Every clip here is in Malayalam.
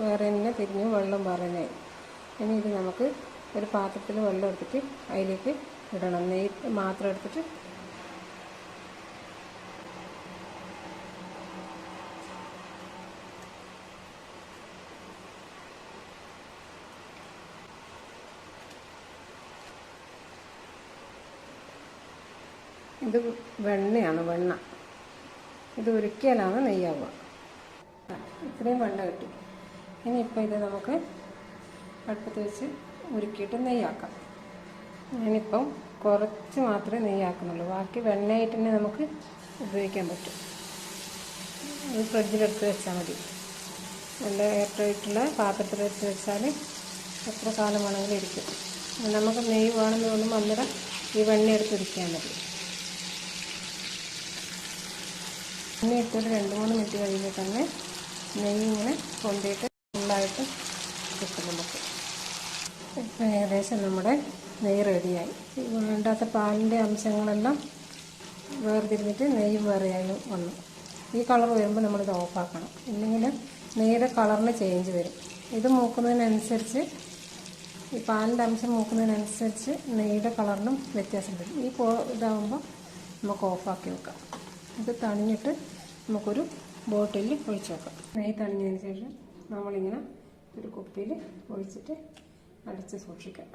വേറെ തന്നെ തിരിഞ്ഞ് വെള്ളം പറഞ്ഞായി. ഇനി ഇത് നമുക്ക് ഒരു പാത്രത്തിൽ വെള്ളം എടുത്തിട്ട് അതിലേക്ക് ഇടണം. നെയ്യ് മാത്രം എടുത്തിട്ട് ഇത് വെണ്ണയാണ്. വെണ്ണ ഇത് ഉരുക്കിയാലാണ് നെയ്യാവുക. ഇത്രയും വെണ്ണ കിട്ടി. ഇനിയിപ്പോൾ ഇത് നമുക്ക് അടുപ്പത്ത് വെച്ച് ഉരുക്കിയിട്ട് നെയ്യാക്കാം. ഞാനിപ്പം കുറച്ച് മാത്രമേ നെയ്യാക്കുന്നുള്ളൂ. ബാക്കി വെണ്ണയായിട്ട് തന്നെ നമുക്ക് ഉപയോഗിക്കാൻ പറ്റും. ഇത് ഫ്രിഡ്ജിലെടുത്ത് വെച്ചാൽ മതി. നല്ല എയർടൈറ്റുള്ള പാത്രത്തിൽ എടുത്ത് വെച്ചാൽ എത്ര കാലം വേണമെങ്കിലും ഇരിക്കും. നമുക്ക് നെയ്യ് വേണമെന്ന് തോന്നുമ്പോൾ അന്നേരം ഈ വെണ്ണ എടുത്ത് ഉരുക്കിയാൽ മതി. എണ്ണ ഇട്ടൊരു 2-3 മിനിറ്റ് കഴിയുമ്പോൾ തന്നെ നെയ്യ് ഇങ്ങനെ കൊണ്ടിട്ട് ഫുള്ളായിട്ട് കിട്ടും നമുക്ക്. ഇപ്പം ഏകദേശം നമ്മുടെ നെയ്യ് റെഡിയായി. വേണ്ടാത്ത പാലിൻ്റെ അംശങ്ങളെല്ലാം വേർതിരിഞ്ഞിട്ട് നെയ്യ് വേറെയായി വന്നു. ഈ കളർ വരുമ്പോൾ നമ്മളിത് ഓഫാക്കണം. ഇല്ലെങ്കിൽ നെയ്യുടെ കളറിന് ചേഞ്ച് വരും. ഇത് മൂക്കുന്നതിനനുസരിച്ച്, ഈ പാലിൻ്റെ അംശം മൂക്കുന്നതിനനുസരിച്ച് നെയ്യുടെ കളറിനും വ്യത്യാസം വരും. ഈ ഇതാകുമ്പോൾ നമുക്ക് ഓഫാക്കി വെക്കാം. ഇത് തണിഞ്ഞിട്ട് നമുക്കൊരു ബോട്ടിലിൽ ഒഴിച്ച് വെക്കാം. നെയ്യ് തണിഞ്ഞതിന് ശേഷം നമ്മളിങ്ങനെ ഒരു കുപ്പിയിൽ ഒഴിച്ചിട്ട് അടച്ച് സൂക്ഷിക്കാം.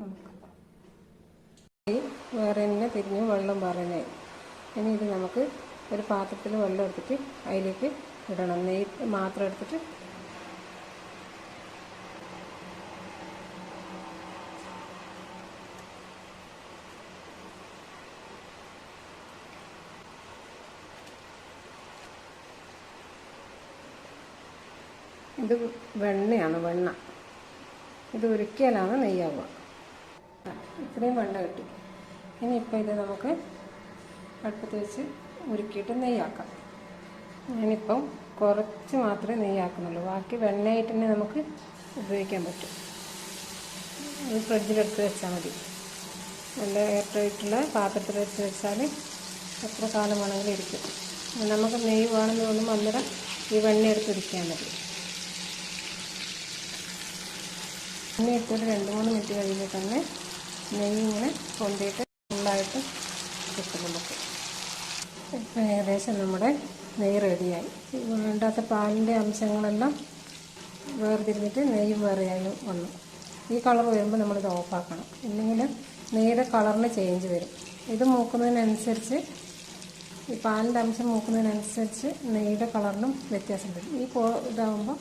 നമുക്ക് വേറെ തന്നെ തിരിഞ്ഞ് വെള്ളം പറഞ്ഞായി. ഇനി ഇത് നമുക്ക് ഒരു പാത്രത്തിൽ വെള്ളം എടുത്തിട്ട് അതിലേക്ക് ഇടണം. നെയ്യ് മാത്രം എടുത്തിട്ട് ഇത് വെണ്ണയാണ്. വെണ്ണ ഇത് ഉരുക്കിയാലാണ് നെയ്യാവുക. ഇത്രയും വെണ്ണ കിട്ടി. ഇനിയിപ്പോൾ ഇത് നമുക്ക് അടുപ്പത്ത് വെച്ച് ഉരുക്കിയിട്ട് നെയ്യാക്കാം. ഞാനിപ്പം കുറച്ച് മാത്രമേ നെയ്യാക്കുന്നുള്ളൂ. ബാക്കി വെണ്ണയായിട്ട് തന്നെ നമുക്ക് ഉപയോഗിക്കാൻ പറ്റും. ഇത് ഫ്രിഡ്ജിലെടുത്ത് വെച്ചാൽ മതി. നല്ല എയർടൈറ്റുള്ള പാത്രത്തിൽ വെച്ച് വെച്ചാൽ എത്ര കാലം വേണമെങ്കിലും ഇരിക്കും. നമുക്ക് നെയ്യ് വേണമെന്ന് തോന്നുമ്പോൾ അന്നേരം ഈ വെണ്ണ എടുത്ത് ഉരുക്കിയാൽ മതി. എണ്ണ ഇട്ടൊരു 2-3 മിനിറ്റ് കഴിയുമ്പോൾ തന്നെ നെയ്യ് ഇങ്ങനെ കൊണ്ടിട്ട് ഫുള്ളായിട്ട് കിട്ടും നമുക്ക്. ഇപ്പം ഏകദേശം നമ്മുടെ നെയ്യ് റെഡിയായി. വേണ്ടാത്ത പാലിൻ്റെ അംശങ്ങളെല്ലാം വേർതിരിഞ്ഞിട്ട് നെയ്യ് വേറെയായി വന്നു. ഈ കളർ വരുമ്പോൾ നമ്മളിത് ഓഫാക്കണം. ഇല്ലെങ്കിൽ നെയ്യുടെ കളറിന് ചേഞ്ച് വരും. ഇത് മൂക്കുന്നതിനനുസരിച്ച്, ഈ പാലിൻ്റെ അംശം മൂക്കുന്നതിനനുസരിച്ച് നെയ്യുടെ കളറിനും വ്യത്യാസം വരും. ഈ ഇതാകുമ്പോൾ